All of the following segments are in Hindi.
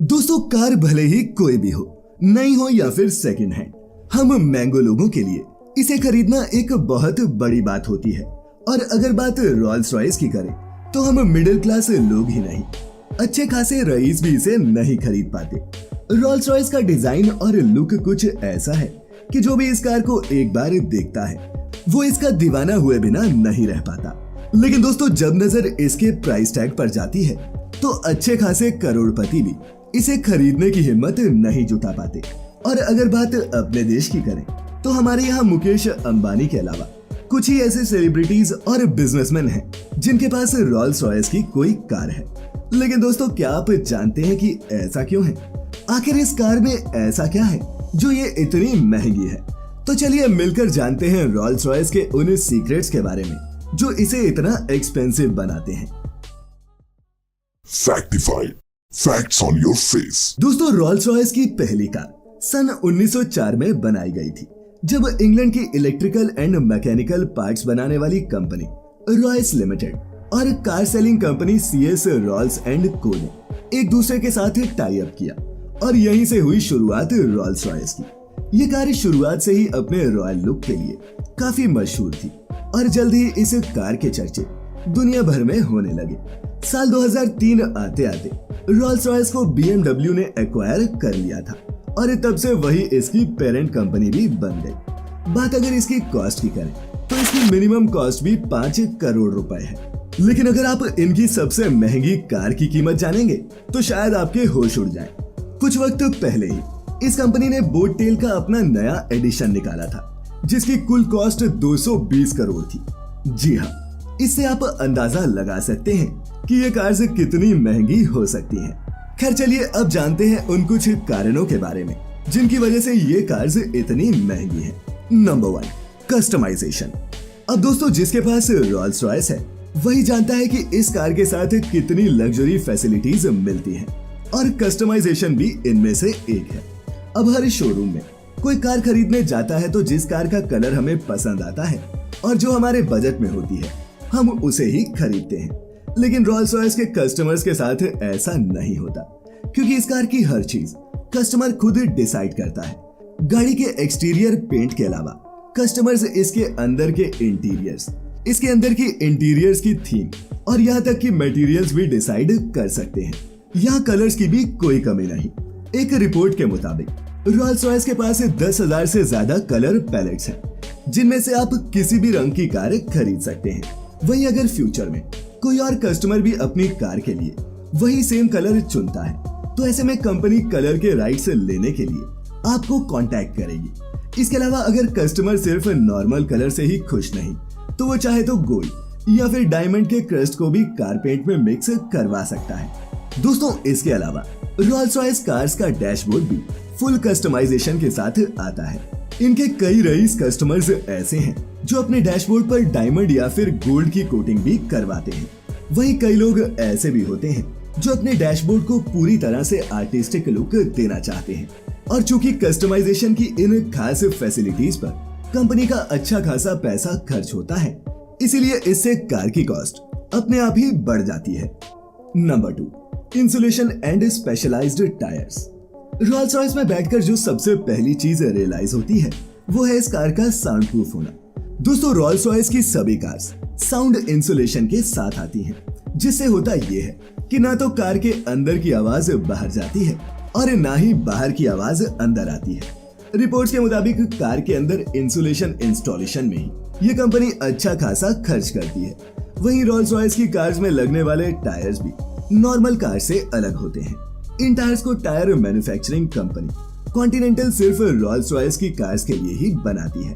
दोस्तों, कार भले ही कोई भी हो, नई हो या फिर सेकंड हैंड, हम मैंगो लोगों के लिए इसे खरीदना एक बहुत बड़ी बात होती है। और अगर बात रॉल्स रॉयस की करें तो हम मिडिल क्लास लोग ही नहीं, अच्छे खासे रईस भी इसे नहीं खरीद पाते। रॉल्स रॉयस का डिजाइन और लुक कुछ ऐसा है कि जो भी इस कार को एक बार देखता है वो इसका दीवाना हुए बिना नहीं रह पाता। लेकिन दोस्तों, जब नजर इसके प्राइस टैग पर जाती है तो अच्छे खासे करोड़पति भी इसे खरीदने की हिम्मत नहीं जुटा पाते। और अगर बात अपने देश की करें तो हमारे यहाँ मुकेश अंबानी के अलावा कुछ ही ऐसे सेलिब्रिटीज और बिजनेसमैन हैं जिनके पास रॉल्स रॉयस की कोई कार है। लेकिन दोस्तों, क्या आप जानते हैं कि ऐसा क्यों है? आखिर इस कार में ऐसा क्या है जो ये इतनी महंगी है? तो चलिए मिलकर जानते हैं रॉल्स रॉयस के उन सीक्रेट्स के बारे में जो इसे इतना एक्सपेंसिव बनाते हैं। फैक्टिफाइड, फैक्ट्स ऑन योर फेस। दोस्तों, रॉल्स रॉयस की पहली कार सन 1904 में बनाई गई थी, जब इंग्लैंड की इलेक्ट्रिकल एंड मैकेनिकल पार्ट्स बनाने वाली कंपनी रॉयस लिमिटेड और car selling company CS Rolls and Co ने एक दूसरे के साथ टाई अप किया और यहीं से हुई शुरुआत रॉल्स रॉयस की। ये कार शुरुआत से ही अपने रॉयल लुक के लिए काफी मशहूर थी और जल्द ही इस कार के चर्चे दुनिया भर में होने लगे। साल 2003 आते आते रॉल्स रॉयस को BMW ने एक्वायर कर लिया था और तब से वही इसकी पेरेंट कंपनी भी बन गई। बात अगर इसकी कॉस्ट की करें तो इसकी मिनिमम कॉस्ट भी 5 करोड़ रुपए है। लेकिन अगर आप इनकी सबसे महंगी कार की कीमत जानेंगे तो शायद आपके होश उड़ जाए। कुछ वक्त पहले ही इस कंपनी ने बोट टेल का अपना नया एडिशन निकाला था जिसकी कुल कॉस्ट 220 करोड़ थी। जी हाँ, इससे आप अंदाजा लगा सकते हैं कि ये कार से कितनी महंगी हो सकती है। खैर चलिए अब जानते हैं उन कुछ कारणों के बारे में जिनकी वजह से ये कार्स इतनी महंगी है। Number 1, customisation. अब दोस्तों, जिसके पास रॉल्स रॉयस है वही जानता है कि इस कार के साथ कितनी लग्जरी फैसिलिटीज मिलती हैं और कस्टमाइजेशन भी इनमें से एक है। अब हर शोरूम में कोई कार खरीदने जाता है तो जिस कार का कलर हमें पसंद आता है और जो हमारे बजट में होती है हम उसे ही खरीदते हैं। लेकिन रॉल्स रॉयस के कस्टमर्स के साथ ऐसा नहीं होता, क्योंकि इस कार की हर चीज कस्टमर खुद डिसाइड करता है। गाड़ी के एक्सटीरियर पेंट के अलावा कस्टमर्स इसके अंदर के इंटीरियर्स, इसके अंदर की इंटीरियर्स की थीम और यहाँ तक कि मटेरियल्स भी डिसाइड कर सकते हैं। यहाँ कलर्स की भी कोई कमी नहीं। एक रिपोर्ट के मुताबिक रॉल्स रॉयस के पास 10,000 से ज्यादा कलर पैलेट्स हैं, जिनमें से आप किसी भी रंग की कार खरीद सकते हैं। वहीं अगर फ्यूचर में कोई और कस्टमर भी अपनी कार के लिए वही सेम कलर चुनता है तो ऐसे में कंपनी कलर के राइट्स लेने के लिए आपको कांटेक्ट करेगी। इसके अलावा अगर कस्टमर सिर्फ नॉर्मल कलर से ही खुश नहीं तो वो चाहे तो गोल्ड या फिर डायमंड के क्रस्ट को भी कार पेंट में मिक्स करवा सकता है। दोस्तों, इसके अलावा रॉल्स रॉयस कार्स का डैशबोर्ड भी फुल कस्टमाइजेशन के साथ आता है। इनके कई रईस कस्टमर्स ऐसे हैं जो अपने डैशबोर्ड पर डायमंड या फिर गोल्ड की कोटिंग भी करवाते हैं। वहीं कई लोग ऐसे भी होते हैं जो अपने डैशबोर्ड को पूरी तरह से आर्टिस्टिक लुक देना चाहते हैं। और चूंकि कस्टमाइजेशन की इन खास फैसिलिटीज पर कंपनी का अच्छा खासा पैसा खर्च होता है, इसीलिए इससे कार की कॉस्ट अपने आप ही बढ़ जाती है। Number 2, insulation and specialised tyres. Rolls Royce में बैठकर जो सबसे पहली चीज रियलाइज होती है वो है इस कार का साउंड प्रूफ होना। दोस्तों, रॉल्स रॉयस की सभी कार्स साउंड इंसुलेशन के साथ आती हैं, जिससे होता ये है कि ना तो कार के अंदर की आवाज बाहर जाती है और ना ही बाहर की आवाज अंदर आती है। रिपोर्ट्स के मुताबिक कार के अंदर इंसुलेशन इंस्टॉलेशन में ही ये कंपनी अच्छा खासा खर्च करती है। वहीं रॉल्स रॉयस की कार्स में लगने वाले टायर्स भी नॉर्मल कार से अलग होते हैं। इन टायर्स को टायर मैन्युफैक्चरिंग कंपनी कॉन्टिनेंटल सिर्फ रॉल्स रॉयस की कार्स के लिए ही बनाती है।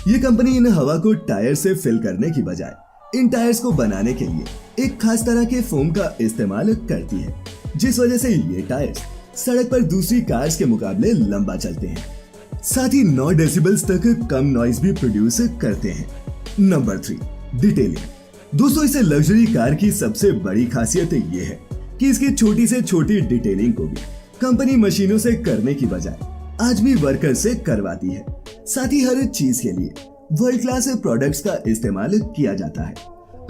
ये कंपनी इन हवा को टायर से फिल करने की बजाय इन टायर्स को बनाने के लिए एक खास तरह के फोम का इस्तेमाल करती है, जिस वजह से ये टायर्स सड़क पर दूसरी कार्स के मुकाबले लंबा चलते हैं। साथ ही 9 डेसिबल्स तक कम नॉइज भी प्रोड्यूस करते हैं। Number 3, detailing. दोस्तों, इसे लग्जरी कार की सबसे बड़ी खासियत ये है कि इसकी छोटी से छोटी डिटेलिंग को भी कंपनी मशीनों से करने की बजाय आज भी वर्कर से करवाती है। साथ ही हर चीज के लिए वर्ल्ड क्लास प्रोडक्ट्स का इस्तेमाल किया जाता है।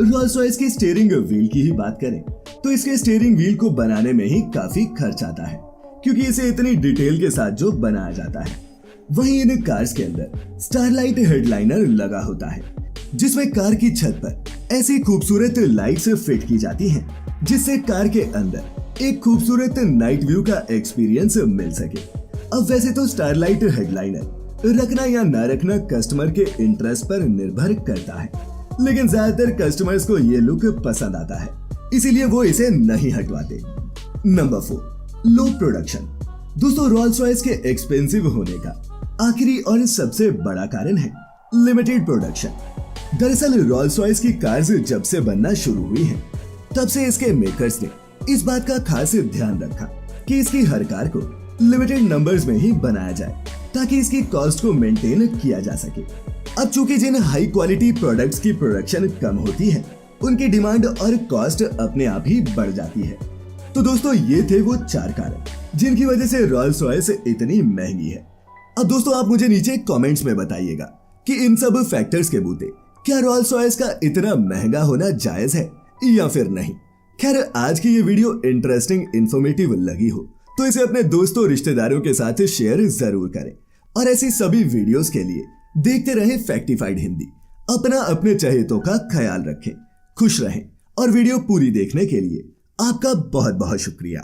रॉल्स रॉयस की स्टीयरिंग व्हील की ही बात करें तो इसके स्टीयरिंग व्हील को बनाने में ही काफी खर्च आता है। क्योंकि इसे इतनी डिटेल के साथ जो बनाया जाता है। वहीं इन कार्स के अंदर स्टारलाइट हेडलाइनर लगा होता है, जिसमें कार की छत पर ऐसी खूबसूरत लाइट्स फिट की जाती हैं, जिससे कार के अंदर एक खूबसूरत नाइट व्यू का एक्सपीरियंस मिल सके। अब वैसे तो स्टारलाइट हेडलाइनर रखना या ना रखना कस्टमर के इंटरेस्ट पर निर्भर करता है, लेकिन ज्यादातर कस्टमर्स को ये लुक पसंद आता है, इसीलिए वो इसे नहीं हटवाते। नंबर 4, लो प्रोडक्शन। दोस्तों, रोल्स रॉयस के एक्सपेंसिव होने का आखिरी और सबसे बड़ा कारण है लिमिटेड प्रोडक्शन। दरअसल रोल्स रॉयस की कार्स जब से बनना शुरू हुई हैं, तब से इसके मेकर्स ने इस बात का खास ध्यान रखा कि इसकी हर कार को लिमिटेड नंबर्स में ही बनाया जाए, ताकि इसकी कॉस्ट को मेंटेन किया जा सके। अब चूंकि जिन हाई क्वालिटी प्रोडक्ट्स की प्रोडक्शन कम होती है, उनकी डिमांड और कॉस्ट अपने आप ही बढ़ जाती है। तो दोस्तों, ये थे वो 4 कारण जिनकी वजह से रोल्स रॉयस इतनी महंगी है। अब दोस्तों, आप मुझे नीचे कमेंट्स में बताइएगा कि इन सब फैक्टर्स के बूते क्या रोल्स रॉयस का इतना महंगा होना जायज है या फिर नहीं। खैर, आज की ये वीडियो इंटरेस्टिंग इंफॉर्मेटिव लगी हो तो इसे अपने दोस्तों रिश्तेदारों के साथ शेयर जरूर करें, और ऐसी सभी वीडियोस के लिए देखते रहें फैक्टिफाइड हिंदी। अपने चहेतों का ख्याल रखें, खुश रहें, और वीडियो पूरी देखने के लिए आपका बहुत बहुत शुक्रिया।